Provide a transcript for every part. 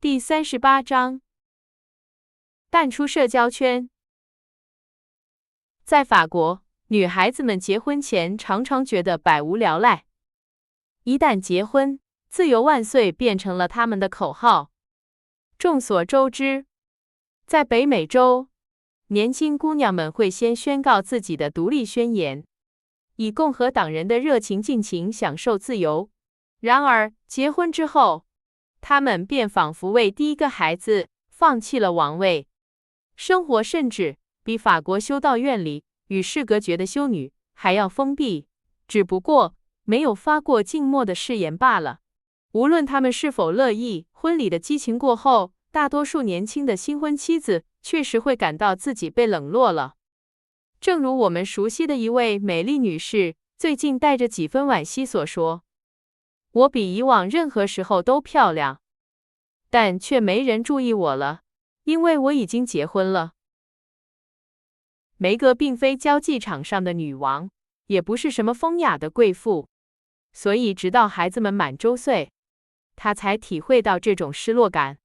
第38章，淡出社交圈。在法国，女孩子们结婚前常常觉得百无聊赖。一旦结婚，自由万岁变成了他们的口号。众所周知，在北美洲，年轻姑娘们会先宣告自己的独立宣言，以共和党人的热情尽情享受自由。然而，结婚之后，她们便仿佛为第一个孩子放弃了王位，生活甚至比法国修道院里与世隔绝的修女还要封闭，只不过没有发过静默的誓言罢了。无论他们是否乐意，婚礼的激情过后，大多数年轻的新婚妻子确实会感到自己被冷落了。正如我们熟悉的一位美丽女士最近带着几分惋惜所说：“我比以往任何时候都漂亮，但却没人注意我了，因为我已经结婚了。”梅格并非交际场上的女王，也不是什么风雅的贵妇，所以直到孩子们满周岁，她才体会到这种失落感。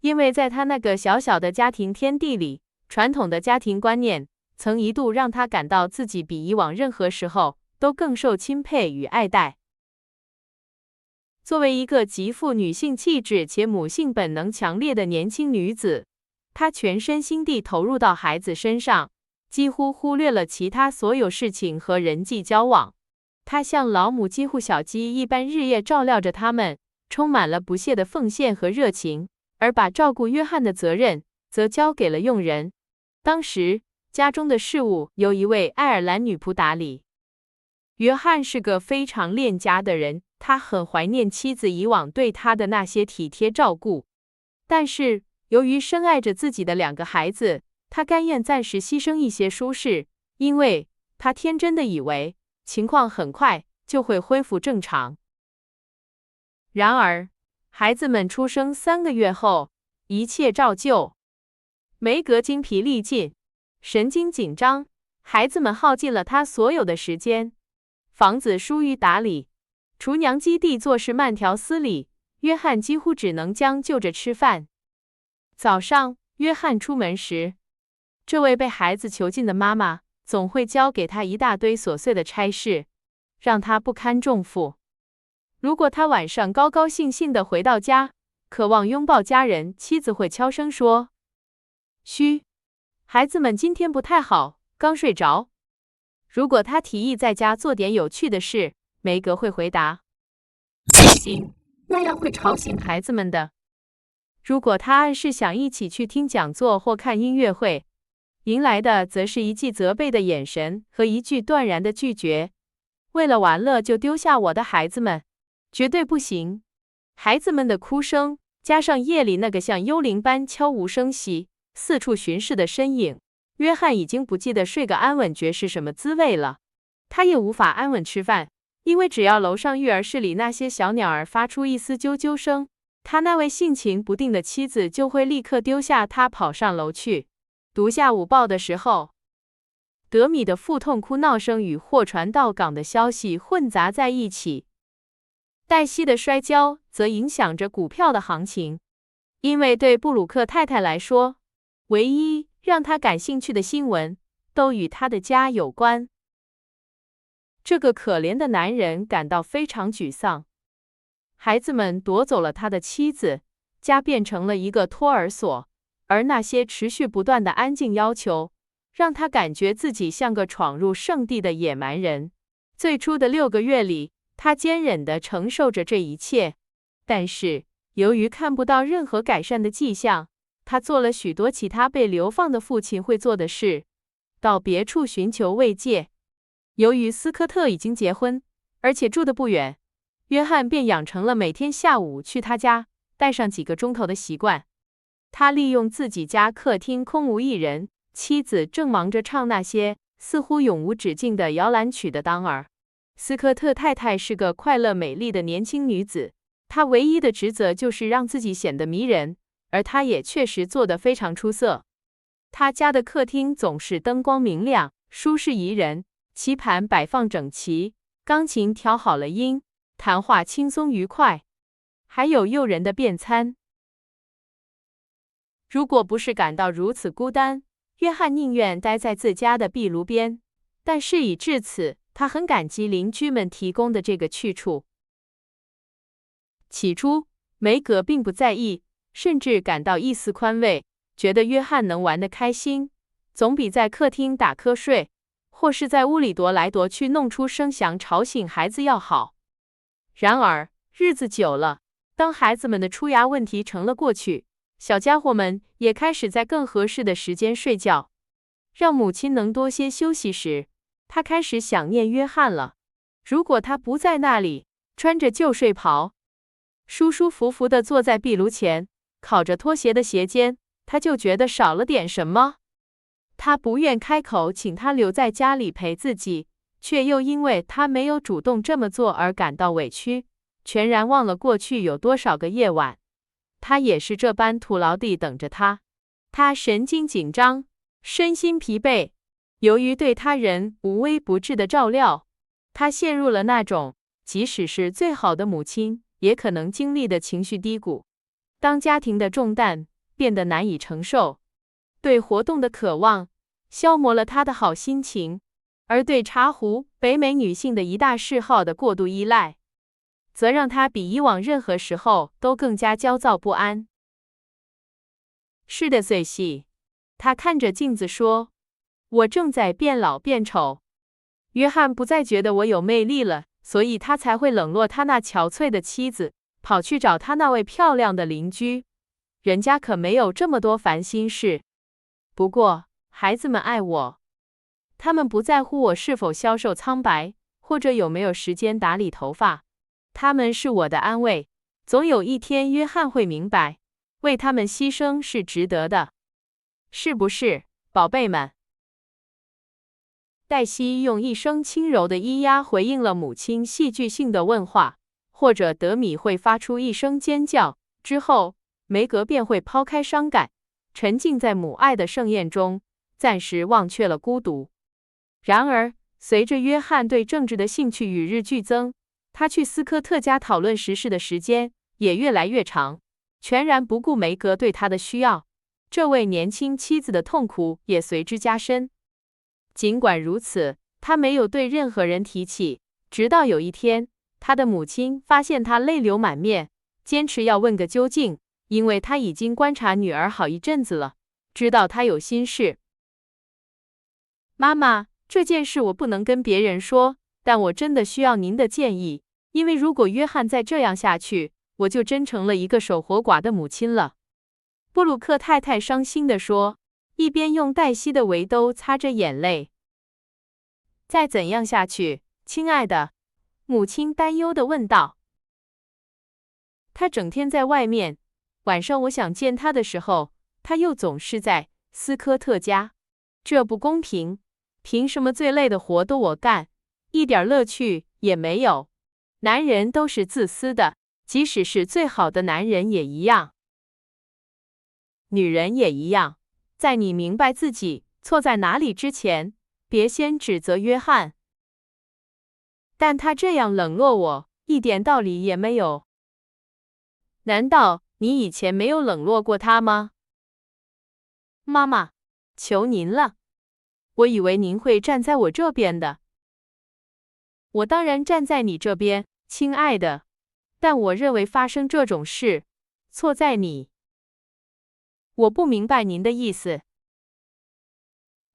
因为在她那个小小的家庭天地里，传统的家庭观念曾一度让她感到自己比以往任何时候都更受钦佩与爱戴。作为一个极富女性气质且母性本能强烈的年轻女子，她全身心地投入到孩子身上，几乎忽略了其他所有事情和人际交往。她像老母鸡护小鸡一般日夜照料着他们，充满了不懈的奉献和热情，而把照顾约翰的责任则交给了佣人。当时，家中的事务由一位爱尔兰女仆打理。约翰是个非常恋家的人，他很怀念妻子以往对他的那些体贴照顾，但是由于深爱着自己的2个孩子，他甘愿暂时牺牲一些舒适，因为他天真的以为情况很快就会恢复正常。然而，孩子们出生3个月后，一切照旧。梅格精疲力尽，神经紧张，孩子们耗尽了他所有的时间，房子疏于打理，厨娘基地做事慢条斯理，约翰几乎只能将就着吃饭。早上，约翰出门时，这位被孩子囚禁的妈妈总会交给他一大堆琐碎的差事，让他不堪重负。如果他晚上高高兴兴地回到家，渴望拥抱家人，妻子会悄声说：“嘘，孩子们今天不太好，刚睡着。”如果他提议在家做点有趣的事，梅格会回答：“不行，那样会吵醒孩子们的。”如果他暗示想一起去听讲座或看音乐会，迎来的则是一记责备的眼神和一句断然的拒绝。为了玩乐就丢下我的孩子们，绝对不行。孩子们的哭声，加上夜里那个像幽灵般悄无声息、四处巡视的身影，约翰已经不记得睡个安稳觉是什么滋味了。他也无法安稳吃饭，因为只要楼上育儿室里那些小鸟儿发出一丝啾啾声，他那位性情不定的妻子就会立刻丢下他跑上楼去。读下午报的时候，德米的腹痛哭闹声与货船到港的消息混杂在一起。黛西的摔跤则影响着股票的行情，因为对布鲁克太太来说，唯一让她感兴趣的新闻都与她的家有关。这个可怜的男人感到非常沮丧。孩子们夺走了他的妻子，家变成了一个托儿所，而那些持续不断的安静要求，让他感觉自己像个闯入圣地的野蛮人。最初的6个月里，他坚忍地承受着这一切，但是由于看不到任何改善的迹象，他做了许多其他被流放的父亲会做的事，到别处寻求慰藉。由于斯科特已经结婚，而且住得不远，约翰便养成了每天下午去他家待上几个钟头的习惯。他利用自己家客厅空无一人，妻子正忙着唱那些似乎永无止境的摇篮曲的当儿。斯科特太太是个快乐美丽的年轻女子，她唯一的职责就是让自己显得迷人，而她也确实做得非常出色。她家的客厅总是灯光明亮，舒适宜人，棋盘摆放整齐，钢琴调好了音，谈话轻松愉快，还有诱人的便餐。如果不是感到如此孤单，约翰宁愿待在自家的壁炉边。但事已至此，他很感激邻居们提供的这个去处。起初，梅格并不在意，甚至感到一丝宽慰，觉得约翰能玩得开心，总比在客厅打瞌睡，或是在屋里踱来踱去弄出声响吵醒孩子要好。然而，日子久了，当孩子们的出牙问题成了过去，小家伙们也开始在更合适的时间睡觉，让母亲能多些休息时，他开始想念约翰了。如果他不在那里，穿着旧睡袍，舒舒服服地坐在壁炉前，烤着拖鞋的鞋尖，他就觉得少了点什么。他不愿开口请他留在家里陪自己，却又因为他没有主动这么做而感到委屈，全然忘了过去有多少个夜晚，他也是这般徒劳地等着他。他神经紧张，身心疲惫，由于对他人无微不至的照料，他陷入了那种即使是最好的母亲也可能经历的情绪低谷。当家庭的重担变得难以承受，对活动的渴望消磨了他的好心情，而对茶壶、北美女性的一大嗜好的过度依赖，则让他比以往任何时候都更加焦躁不安。是的，碎细，他看着镜子说：“我正在变老变丑。”约翰不再觉得我有魅力了，所以他才会冷落他那憔悴的妻子，跑去找他那位漂亮的邻居。人家可没有这么多烦心事。不过，孩子们爱我，他们不在乎我是否消瘦苍白，或者有没有时间打理头发。他们是我的安慰。总有一天，约翰会明白，为他们牺牲是值得的，是不是，宝贝们？黛西用一声轻柔的咿呀回应了母亲戏剧性的问话，或者德米会发出一声尖叫，之后梅格便会抛开伤感，沉浸在母爱的盛宴中，暂时忘却了孤独。然而，随着约翰对政治的兴趣与日俱增，他去斯科特家讨论时事的时间也越来越长，全然不顾梅格对他的需要，这位年轻妻子的痛苦也随之加深。尽管如此，他没有对任何人提起，直到有一天，他的母亲发现他泪流满面，坚持要问个究竟，因为他已经观察女儿好一阵子了，知道她有心事。妈妈，这件事我不能跟别人说，但我真的需要您的建议，因为如果约翰再这样下去，我就真成了一个守活寡的母亲了。布鲁克太太伤心地说，一边用黛西的围兜擦着眼泪。再怎样下去，亲爱的？母亲担忧地问道。他整天在外面，晚上我想见他的时候，他又总是在斯科特家。这不公平，凭什么最累的活都我干，一点乐趣也没有？男人都是自私的，即使是最好的男人也一样。女人也一样。在你明白自己错在哪里之前，别先指责约翰。但他这样冷落我，一点道理也没有。难道你以前没有冷落过他吗？妈妈，求您了，我以为您会站在我这边的。我当然站在你这边，亲爱的，但我认为发生这种事，错在你。我不明白您的意思。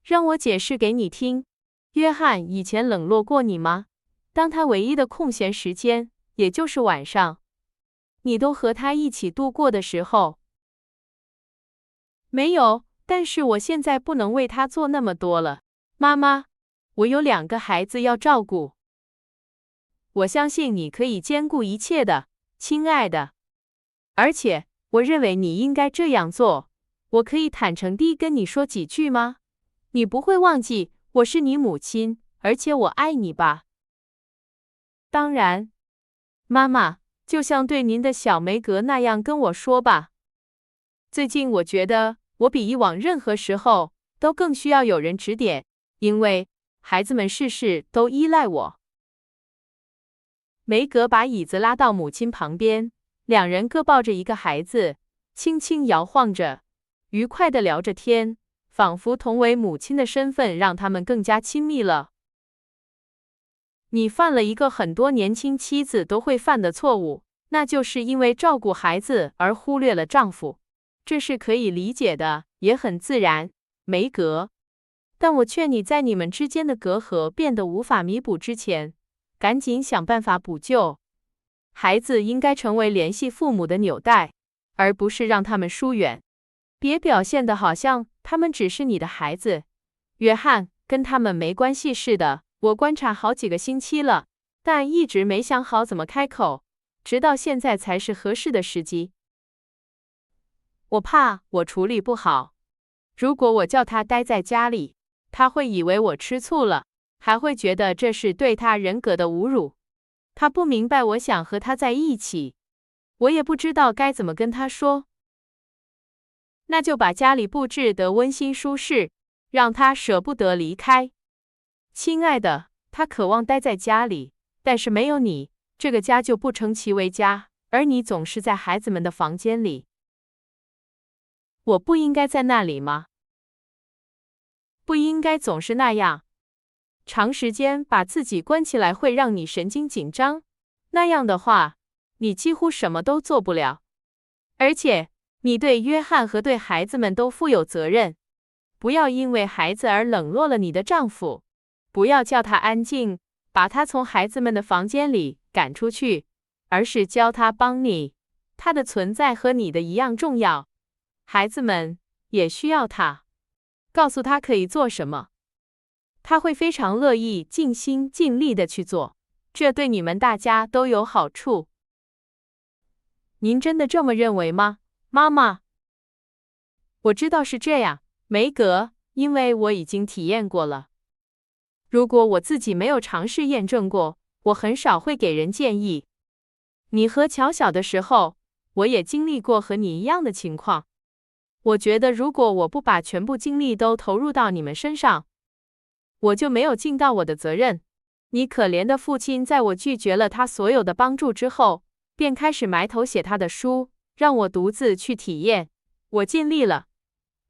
让我解释给你听。约翰以前冷落过你吗？当他唯一的空闲时间，也就是晚上，你都和他一起度过的时候。没有，但是我现在不能为他做那么多了。妈妈，我有2个孩子要照顾。我相信你可以兼顾一切的，亲爱的。而且，我认为你应该这样做。我可以坦诚地跟你说几句吗？你不会忘记我是你母亲，而且我爱你吧？当然，妈妈，就像对您的小梅格那样跟我说吧。最近我觉得我比以往任何时候都更需要有人指点，因为孩子们事事都依赖我。梅格把椅子拉到母亲旁边，2人各抱着一个孩子，轻轻摇晃着，愉快地聊着天，仿佛同为母亲的身份让他们更加亲密了。你犯了一个很多年轻妻子都会犯的错误，那就是因为照顾孩子而忽略了丈夫。这是可以理解的，也很自然，梅格。但我劝你在你们之间的隔阂变得无法弥补之前，赶紧想办法补救。孩子应该成为联系父母的纽带，而不是让他们疏远。别表现得好像他们只是你的孩子。约翰，跟他们没关系似的。我观察好几个星期了，但一直没想好怎么开口，直到现在才是合适的时机。我怕我处理不好。如果我叫他待在家里，他会以为我吃醋了，还会觉得这是对他人格的侮辱。他不明白我想和他在一起，我也不知道该怎么跟他说。那就把家里布置得温馨舒适，让他舍不得离开。亲爱的，他渴望待在家里，但是没有你，这个家就不称其为家，而你总是在孩子们的房间里。我不应该在那里吗？不应该总是那样。长时间把自己关起来会让你神经紧张，那样的话，你几乎什么都做不了。而且，你对约翰和对孩子们都负有责任。不要因为孩子而冷落了你的丈夫。不要叫他安静，把他从孩子们的房间里赶出去，而是教他帮你。他的存在和你的一样重要，孩子们也需要他。告诉他可以做什么，他会非常乐意尽心尽力的去做，这对你们大家都有好处。您真的这么认为吗，妈妈？我知道是这样，梅格，因为我已经体验过了。如果我自己没有尝试验证过，我很少会给人建议。你和乔小的时候，我也经历过和你一样的情况。我觉得如果我不把全部精力都投入到你们身上，我就没有尽到我的责任。你可怜的父亲在我拒绝了他所有的帮助之后，便开始埋头写他的书，让我独自去体验。我尽力了，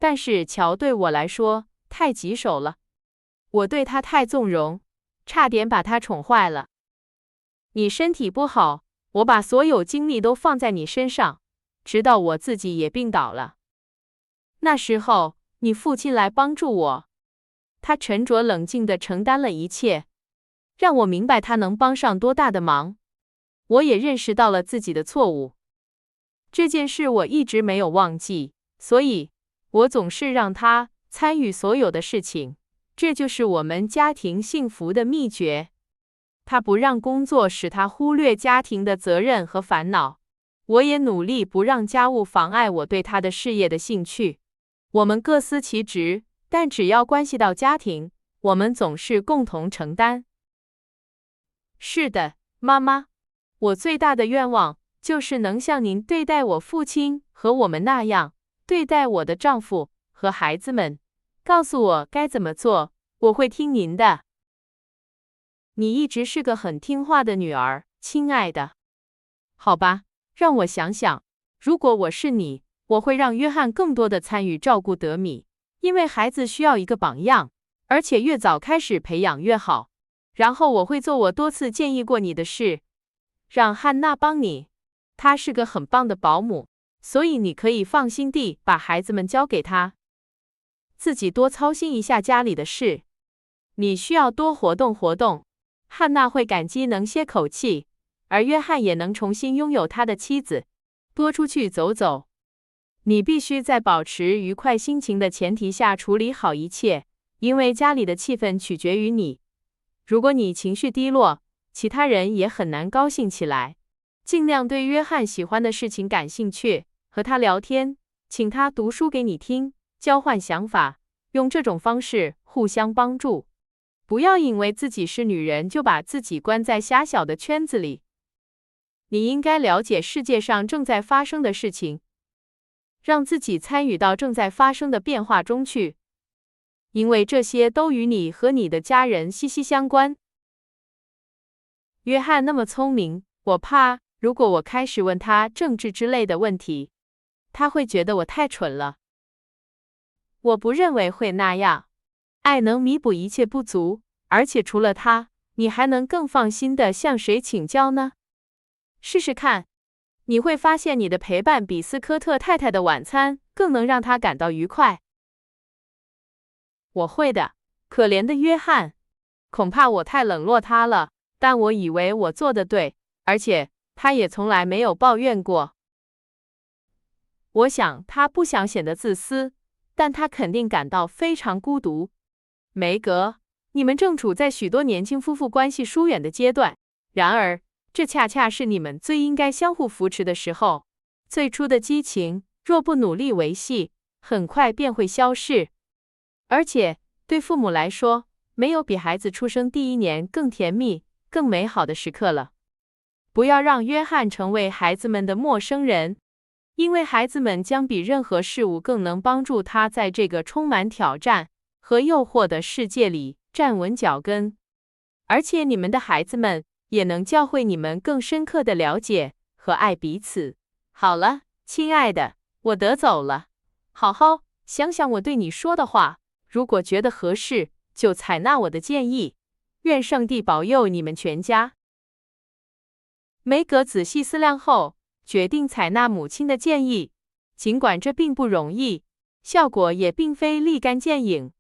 但是乔对我来说太棘手了。我对他太纵容，差点把他宠坏了。你身体不好，我把所有精力都放在你身上，直到我自己也病倒了。那时候，你父亲来帮助我，他沉着冷静地承担了一切，让我明白他能帮上多大的忙。我也认识到了自己的错误，这件事我一直没有忘记，所以我总是让他参与所有的事情。这就是我们家庭幸福的秘诀。他不让工作使他忽略家庭的责任和烦恼，我也努力不让家务妨碍我对他的事业的兴趣。我们各司其职，但只要关系到家庭，我们总是共同承担。是的，妈妈，我最大的愿望就是能像您对待我父亲和我们那样对待我的丈夫和孩子们。告诉我该怎么做，我会听您的。你一直是个很听话的女儿，亲爱的。好吧，让我想想，如果我是你，我会让约翰更多的参与照顾德米，因为孩子需要一个榜样，而且越早开始培养越好。然后我会做我多次建议过你的事，让汉娜帮你。她是个很棒的保姆，所以你可以放心地把孩子们交给她。自己多操心一下家里的事，你需要多活动活动。汉娜会感激能歇口气，而约翰也能重新拥有他的妻子。多出去走走。你必须在保持愉快心情的前提下处理好一切，因为家里的气氛取决于你。如果你情绪低落，其他人也很难高兴起来。尽量对约翰喜欢的事情感兴趣，和他聊天，请他读书给你听。交换想法，用这种方式互相帮助。不要因为自己是女人就把自己关在狭小的圈子里。你应该了解世界上正在发生的事情，让自己参与到正在发生的变化中去，因为这些都与你和你的家人息息相关。约翰那么聪明，我怕如果我开始问他政治之类的问题，他会觉得我太蠢了。我不认为会那样。爱能弥补一切不足，而且除了他，你还能更放心地向谁请教呢？试试看，你会发现你的陪伴比斯科特太太的晚餐更能让他感到愉快。我会的，可怜的约翰，恐怕我太冷落他了，但我以为我做得对，而且他也从来没有抱怨过。我想他不想显得自私，但他肯定感到非常孤独。梅格，你们正处在许多年轻夫妇关系疏远的阶段，然而这恰恰是你们最应该相互扶持的时候。最初的激情，若不努力维系，很快便会消逝。而且对父母来说，没有比孩子出生第1年更甜蜜、更美好的时刻了。不要让约翰成为孩子们的陌生人，因为孩子们将比任何事物更能帮助他在这个充满挑战和诱惑的世界里站稳脚跟。而且你们的孩子们也能教会你们更深刻的了解和爱彼此。好了，亲爱的，我得走了。好好想想我对你说的话，如果觉得合适，就采纳我的建议。愿上帝保佑你们全家。梅格仔细思量后，决定采纳母亲的建议，尽管这并不容易，效果也并非立竿见影。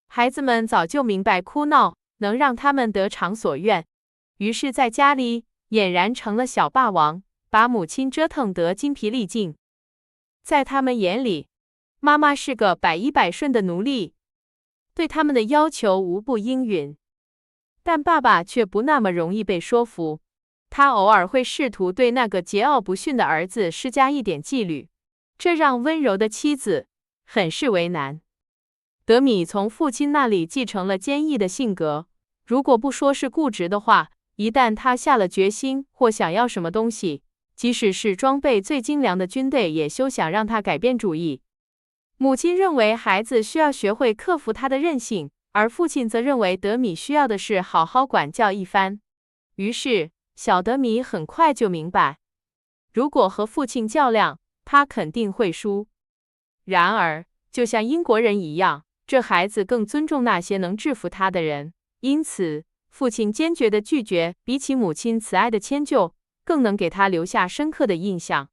孩子们早就明白哭闹能让他们得偿所愿，于是在家里俨然成了小霸王，把母亲折腾得精疲力尽。在他们眼里，妈妈是个百依百顺的奴隶，对他们的要求无不应允。但爸爸却不那么容易被说服，他偶尔会试图对那个桀骜不驯的儿子施加一点纪律，这让温柔的妻子很是为难。德米从父亲那里继承了坚毅的性格，如果不说是固执的话，一旦他下了决心或想要什么东西，即使是装备最精良的军队也休想让他改变主意。母亲认为孩子需要学会克服他的任性，而父亲则认为德米需要的是好好管教一番。于是，小德米很快就明白，如果和父亲较量，他肯定会输。然而，就像英国人一样，这孩子更尊重那些能制服他的人，因此，父亲坚决地拒绝比起母亲慈爱的迁就，更能给他留下深刻的印象。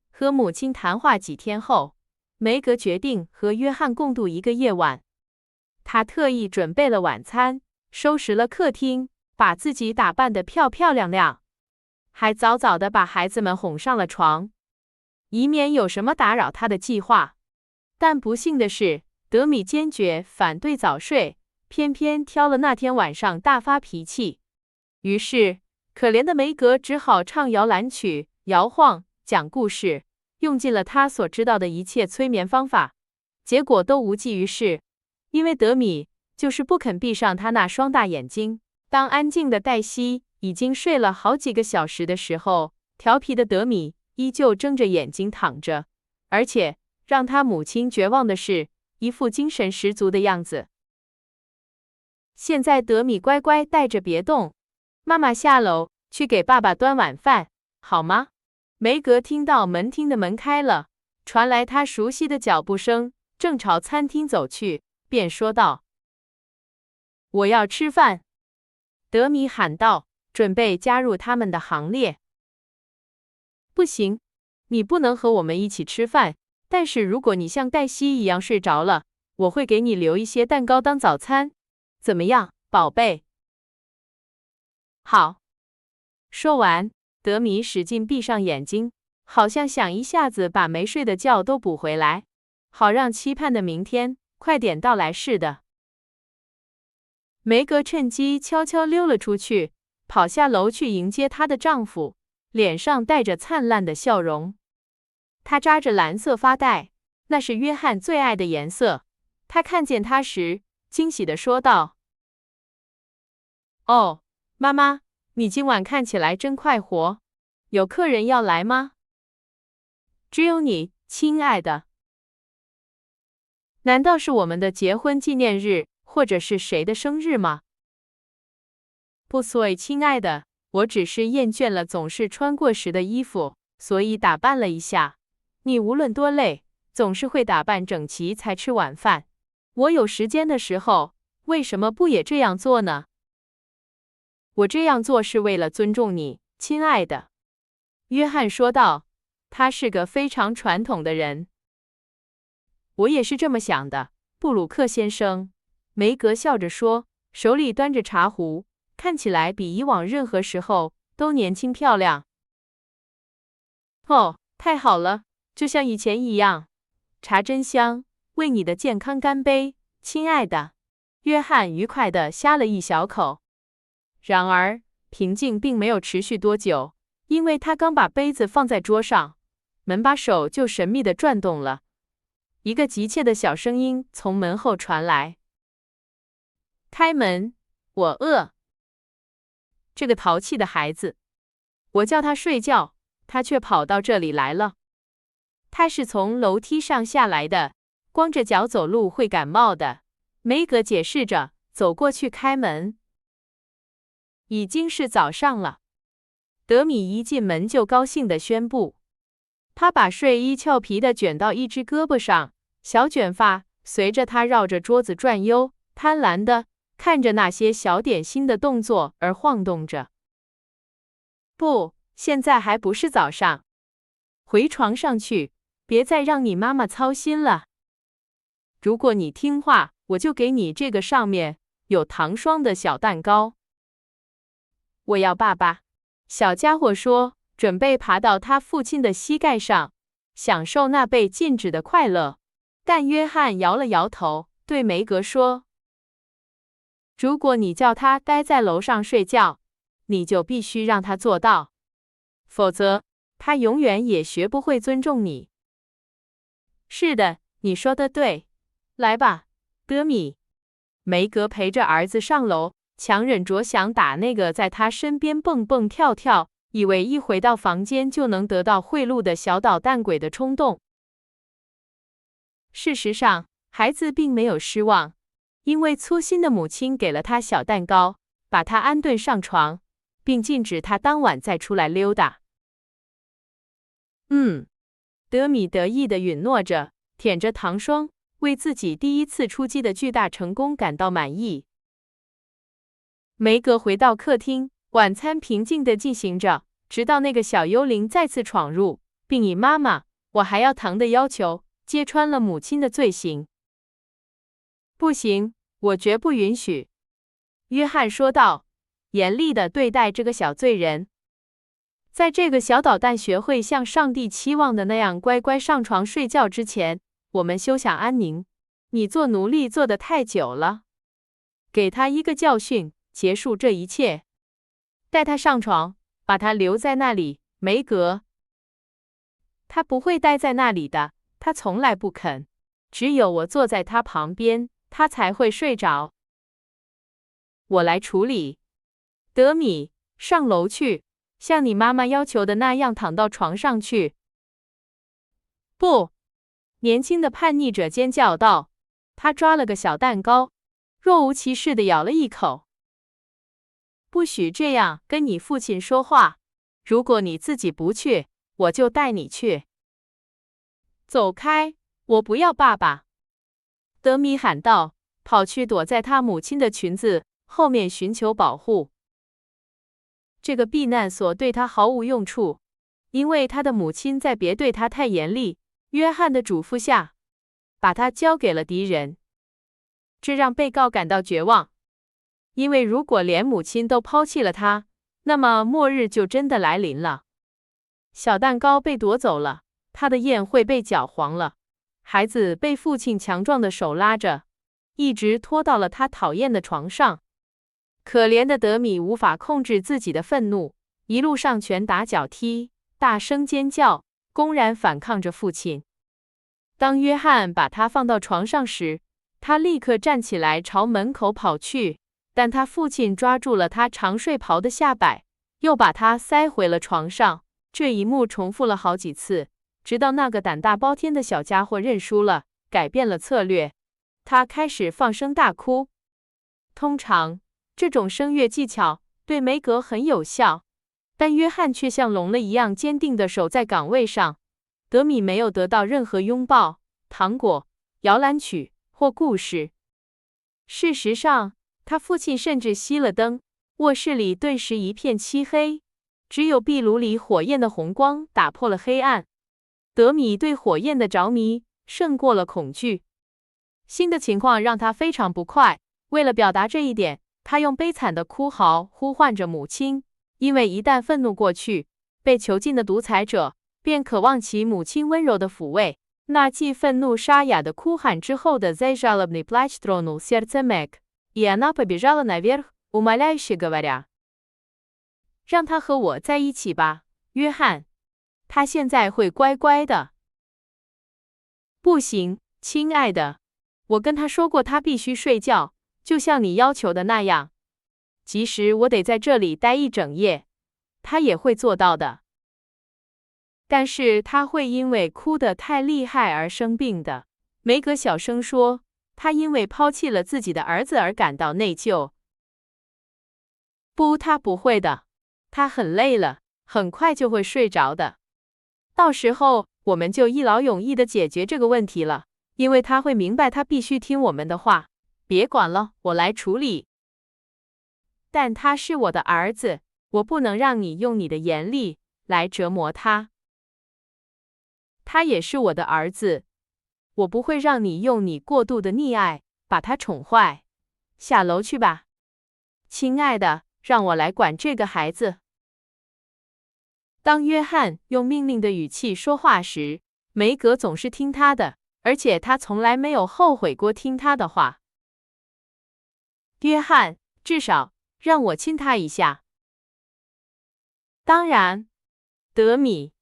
和母亲谈话几天后，梅格决定和约翰共度一个夜晚。他特意准备了晚餐，收拾了客厅，把自己打扮得漂漂亮亮，还早早地把孩子们哄上了床，以免有什么打扰他的计划。但不幸的是，德米坚决反对早睡，偏偏挑了那天晚上大发脾气。于是，可怜的梅格只好唱摇篮曲、摇晃、讲故事，用尽了他所知道的一切催眠方法，结果都无济于事。因为德米就是不肯闭上他那双大眼睛。当安静的黛西已经睡了好几个小时的时候，调皮的德米依旧睁着眼睛躺着，而且让他母亲绝望的是，一副精神十足的样子。现在德米乖乖待着别动，妈妈下楼去给爸爸端晚饭，好吗？梅格听到门厅的门开了，传来他熟悉的脚步声，正朝餐厅走去，便说道：“我要吃饭。”德米喊道，准备加入他们的行列。不行，你不能和我们一起吃饭，但是如果你像黛西一样睡着了，我会给你留一些蛋糕当早餐，怎么样，宝贝？好。说完，德米使劲闭上眼睛，好像想一下子把没睡的觉都补回来，好让期盼的明天快点到来似的。梅格趁机悄悄溜了出去，跑下楼去迎接她的丈夫，脸上带着灿烂的笑容。她扎着蓝色发带，那是约翰最爱的颜色。他看见她时，惊喜地说道：“哦，妈妈，你今晚看起来真快活，有客人要来吗？”“只有你，亲爱的。”“难道是我们的结婚纪念日？或者是谁的生日吗？”“不，亲爱的，我只是厌倦了总是穿过时的衣服，所以打扮了一下。你无论多累，总是会打扮整齐才吃晚饭。我有时间的时候，为什么不也这样做呢？我这样做是为了尊重你，亲爱的。约翰说道，他是个非常传统的人。我也是这么想的，布鲁克先生。梅格笑着说，手里端着茶壶，看起来比以往任何时候都年轻漂亮。哦，太好了，就像以前一样。茶真香，为你的健康干杯，亲爱的。约翰愉快地呷了一小口。然而，平静并没有持续多久，因为他刚把杯子放在桌上，门把手就神秘地转动了。一个急切的小声音从门后传来：“开门，我饿。”这个淘气的孩子，我叫他睡觉，他却跑到这里来了。他是从楼梯上下来的，光着脚走路会感冒的。梅格解释着，走过去开门。已经是早上了。德米一进门就高兴地宣布。他把睡衣俏皮地卷到一只胳膊上，小卷发随着他绕着桌子转悠，贪婪地看着那些小点心的动作而晃动着。不，现在还不是早上。回床上去，别再让你妈妈操心了。如果你听话，我就给你这个上面有糖霜的小蛋糕。我要爸爸。小家伙说，准备爬到他父亲的膝盖上，享受那被禁止的快乐。但约翰摇了摇头，对梅格说：“如果你叫他待在楼上睡觉，你就必须让他做到，否则他永远也学不会尊重你。”是的，你说的对。来吧，德米。梅格陪着儿子上楼，强忍着想打那个在他身边蹦蹦跳跳，以为一回到房间就能得到贿赂的小捣蛋鬼的冲动。事实上，孩子并没有失望，因为粗心的母亲给了他小蛋糕，把他安顿上床，并禁止他当晚再出来溜达。德米得意地允诺着，舔着糖霜，为自己第一次出击的巨大成功感到满意。梅格回到客厅，晚餐平静地进行着，直到那个小幽灵再次闯入，并以妈妈，我还要糖的要求揭穿了母亲的罪行。不行，我绝不允许，约翰说道，严厉地对待这个小罪人。在这个小捣蛋学会像上帝期望的那样乖乖上床睡觉之前，我们休想安宁。你做奴隶做得太久了，给他一个教训，结束这一切。带他上床，把他留在那里，梅格。他不会待在那里的，他从来不肯。只有我坐在他旁边，他才会睡着。我来处理。德米，上楼去，像你妈妈要求的那样躺到床上去。不！年轻的叛逆者尖叫道。他抓了个小蛋糕，若无其事地咬了一口。不许这样跟你父亲说话。如果你自己不去，我就带你去。走开！我不要爸爸！德米喊道，跑去躲在他母亲的裙子后面寻求保护。这个避难所对他毫无用处，因为他的母亲在别对他太严厉约翰的嘱咐下，把他交给了敌人。这让被告感到绝望，因为如果连母亲都抛弃了他，那么末日就真的来临了。小蛋糕被夺走了，他的宴会被搅黄了，孩子被父亲强壮的手拉着，一直拖到了他讨厌的床上。可怜的德米无法控制自己的愤怒，一路上拳打脚踢，大声尖叫，公然反抗着父亲。当约翰把他放到床上时，他立刻站起来朝门口跑去，但他父亲抓住了他长睡袍的下摆，又把他塞回了床上。这一幕重复了好几次，直到那个胆大包天的小家伙认输了，改变了策略。他开始放声大哭。通常，这种声乐技巧对梅格很有效，但约翰却像聋了一样坚定地守在岗位上。德米没有得到任何拥抱，糖果、摇篮曲或故事。事实上，他父亲甚至熄了灯，卧室里顿时一片漆黑，只有壁炉里火焰的红光打破了黑暗。德米对火焰的着迷胜过了恐惧。新的情况让他非常不快，为了表达这一点，他用悲惨的哭嚎呼唤着母亲，因为一旦愤怒过去，被囚禁的独裁者便渴望其母亲温柔的抚慰。那既愤怒沙哑的哭喊之后的«Зай жалобный плач тронул сердце Мэг, и она побежала наверх, умоляюще говоря». 让他和我在一起吧，约翰。他现在会乖乖的。不行，亲爱的，我跟他说过他必须睡觉，就像你要求的那样。即使我得在这里待一整夜，他也会做到的。但是他会因为哭得太厉害而生病的。梅格小声说，他因为抛弃了自己的儿子而感到内疚。不，他不会的。他很累了，很快就会睡着的。到时候我们就一劳永逸地解决这个问题了，因为他会明白他必须听我们的话。别管了，我来处理。但他是我的儿子，我不能让你用你的严厉来折磨他。他也是我的儿子，我不会让你用你过度的溺爱把他宠坏。下楼去吧，亲爱的，让我来管这个孩子。当约翰用命令的语气说话时，梅格总是听他的，而且他从来没有后悔过听他的话。约翰，至少让我亲他一下。当然，德米，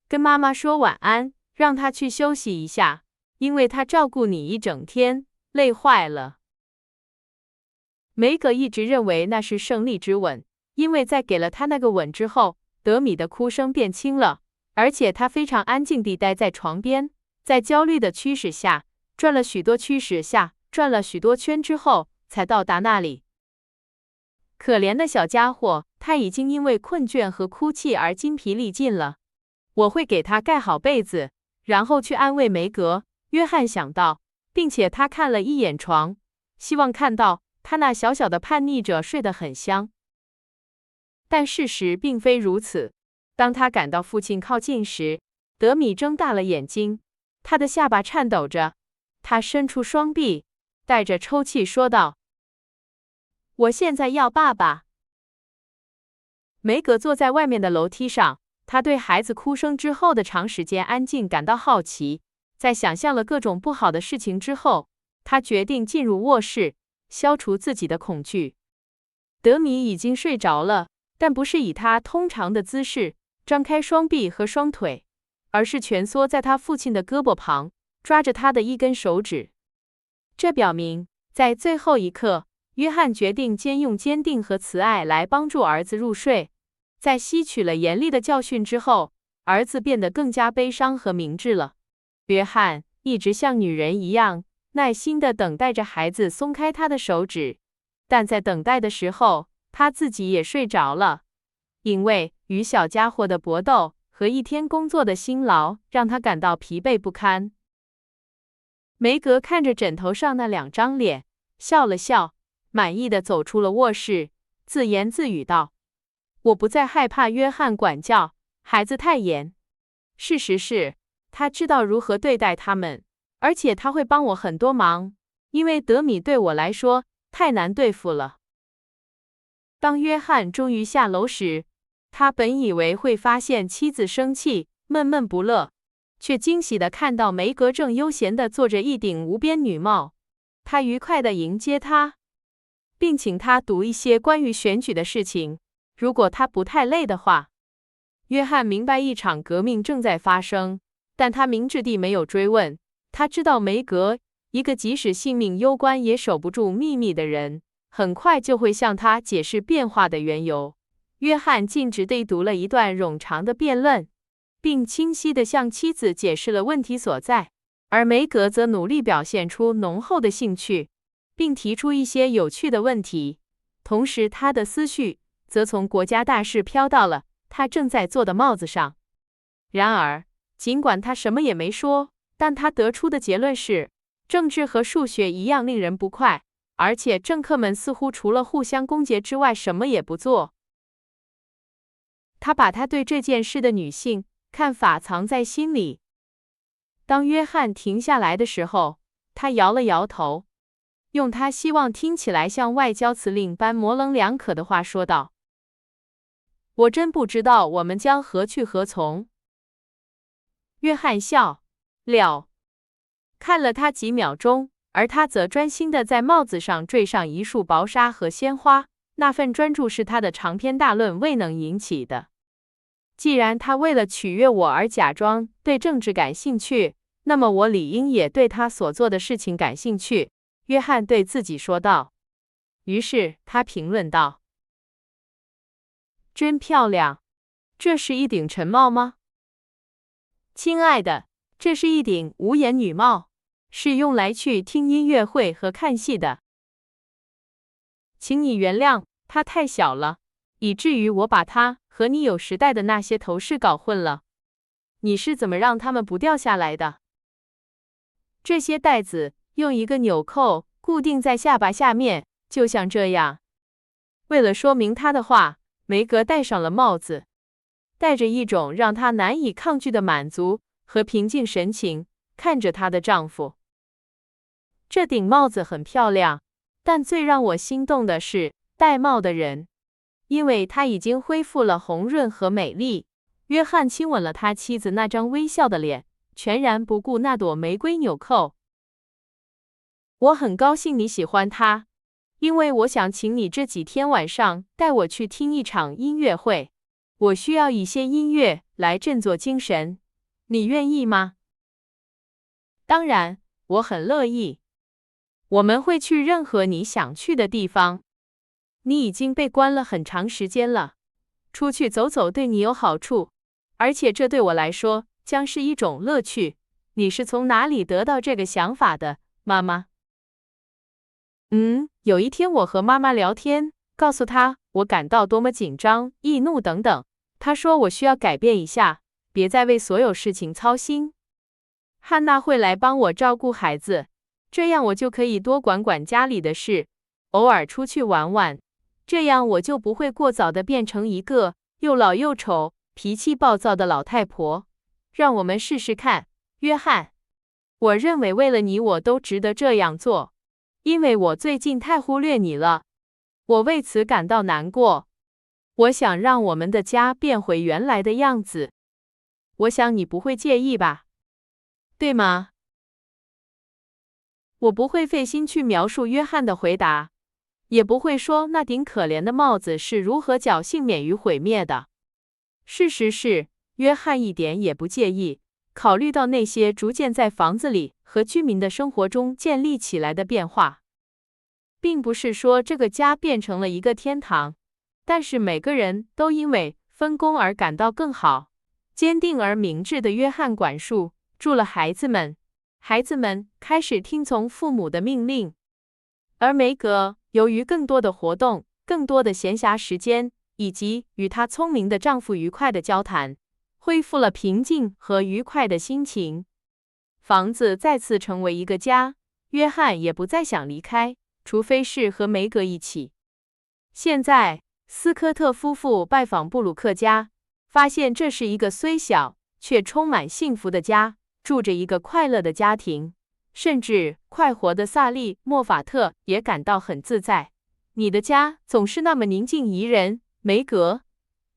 跟妈妈说晚安，让她去休息一下，因为她照顾你一整天，累坏了。梅格一直认为那是胜利之吻，因为在给了他那个吻之后，德米的哭声变轻了，而且他非常安静地待在床边，在焦虑的驱使下，转了许多圈之后，才到达那里。可怜的小家伙，他已经因为困倦和哭泣而筋疲力尽了。我会给他盖好被子，然后去安慰梅格。约翰想到，并且他看了一眼床，希望看到他那小小的叛逆者睡得很香。但事实并非如此。当他感到父亲靠近时，德米睁大了眼睛，他的下巴颤抖着，他伸出双臂，带着抽泣说道：“我现在要爸爸。”梅格坐在外面的楼梯上，他对孩子哭声之后的长时间安静感到好奇。在想象了各种不好的事情之后，他决定进入卧室，消除自己的恐惧。德米已经睡着了，但不是以他通常的姿势张开双臂和双腿，而是蜷缩在他父亲的胳膊旁，抓着他的一根手指。这表明，在最后一刻，约翰决定先用坚定和慈爱来帮助儿子入睡。在吸取了严厉的教训之后，儿子变得更加悲伤和明智了。约翰一直像女人一样，耐心地等待着孩子松开他的手指，但在等待的时候，他自己也睡着了，因为与小家伙的搏斗和一天工作的辛劳让他感到疲惫不堪。梅格看着枕头上那两张脸，笑了笑，满意地走出了卧室，自言自语道：“我不再害怕约翰管教孩子太严。事实是，他知道如何对待他们，而且他会帮我很多忙，因为德米对我来说太难对付了。”当约翰终于下楼时，他本以为会发现妻子生气、闷闷不乐，却惊喜地看到梅格正悠闲地做着一顶无边女帽。他愉快地迎接他，并请他读一些关于选举的事情，如果他不太累的话。约翰明白一场革命正在发生，但他明智地没有追问。他知道梅格，一个即使性命攸关也守不住秘密的人，很快就会向他解释变化的缘由。约翰径直地读了一段冗长的辩论，并清晰地向妻子解释了问题所在，而梅格则努力表现出浓厚的兴趣，并提出一些有趣的问题。同时，他的思绪则从国家大事飘到了他正在做的帽子上。然而，尽管他什么也没说，但他得出的结论是，政治和数学一样令人不快，而且政客们似乎除了互相攻讦之外什么也不做。他把他对这件事的女性看法藏在心里。当约翰停下来的时候，他摇了摇头，用他希望听起来像外交辞令般模棱两可的话说道：“我真不知道我们将何去何从。”约翰笑了，看了他几秒钟，而他则专心地在帽子上缀上一束薄纱和鲜花。那份专注是他的长篇大论未能引起的。既然他为了取悦我而假装对政治感兴趣，那么我理应也对他所做的事情感兴趣，约翰对自己说道。于是他评论道：“真漂亮，这是一顶陈帽吗？”“亲爱的，这是一顶无檐女帽，是用来去听音乐会和看戏的。请你原谅，它太小了，以至于我把它和你有时戴的那些头饰搞混了。你是怎么让它们不掉下来的？”这些带子用一个纽扣固定在下巴下面，就像这样。为了说明他的话，梅格戴上了帽子，带着一种让她难以抗拒的满足和平静神情，看着她的丈夫。这顶帽子很漂亮，但最让我心动的是戴帽的人，因为他已经恢复了红润和美丽。约翰亲吻了他妻子那张微笑的脸，全然不顾那朵玫瑰纽扣。我很高兴你喜欢它，因为我想请你这几天晚上带我去听一场音乐会。我需要一些音乐来振作精神，你愿意吗？当然，我很乐意。我们会去任何你想去的地方。你已经被关了很长时间了，出去走走对你有好处，而且这对我来说将是一种乐趣。你是从哪里得到这个想法的，妈妈？有一天我和妈妈聊天，告诉她我感到多么紧张、易怒等等。她说我需要改变一下，别再为所有事情操心。汉娜会来帮我照顾孩子，这样我就可以多管管家里的事，偶尔出去玩玩，这样我就不会过早的变成一个又老又丑、脾气暴躁的老太婆。让我们试试看，约翰。我认为为了你，我都值得这样做，因为我最近太忽略你了，我为此感到难过。我想让我们的家变回原来的样子。我想你不会介意吧？对吗？我不会费心去描述约翰的回答，也不会说那顶可怜的帽子是如何侥幸免于毁灭的。事实是，约翰一点也不介意，考虑到那些逐渐在房子里和居民的生活中建立起来的变化。并不是说这个家变成了一个天堂，但是每个人都因为分工而感到更好。坚定而明智的约翰管束住了孩子们，孩子们开始听从父母的命令，而梅格由于更多的活动、更多的闲暇时间，以及与她聪明的丈夫愉快的交谈，恢复了平静和愉快的心情。房子再次成为一个家，约翰也不再想离开，除非是和梅格一起。现在，斯科特夫妇拜访布鲁克家，发现这是一个虽小却充满幸福的家，住着一个快乐的家庭，甚至快活的萨利·莫法特也感到很自在。你的家总是那么宁静宜人，梅格。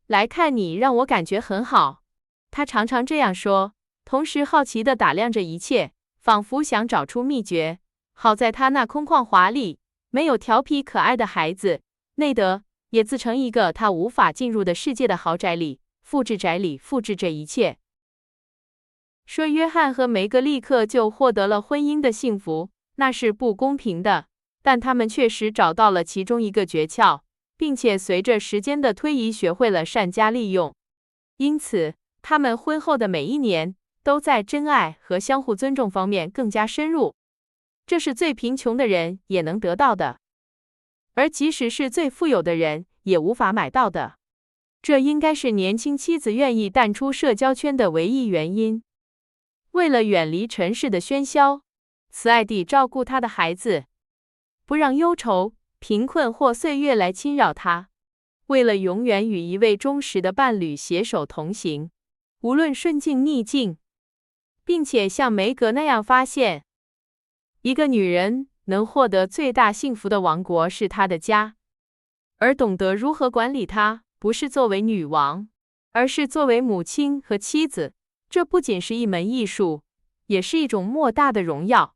来看你让我感觉很好。他常常这样说，同时好奇地打量着一切，仿佛想找出秘诀。好在他那空旷华丽、没有调皮可爱的孩子内德也自成一个他无法进入的世界的豪宅里，复制这一切。说约翰和梅格立刻就获得了婚姻的幸福，那是不公平的，但他们确实找到了其中一个诀窍，并且随着时间的推移学会了善加利用。因此，他们婚后的每一年都在真爱和相互尊重方面更加深入。这是最贫穷的人也能得到的，而即使是最富有的人也无法买到的。这应该是年轻妻子愿意淡出社交圈的唯一原因。为了远离尘世的喧嚣，慈爱地照顾她的孩子，不让忧愁、贫困或岁月来侵扰她。为了永远与一位忠实的伴侣携手同行，无论顺境逆境，并且像梅格那样发现，一个女人能获得最大幸福的王国是她的家，而懂得如何管理它，不是作为女王，而是作为母亲和妻子。这不仅是一门艺术，也是一种莫大的荣耀。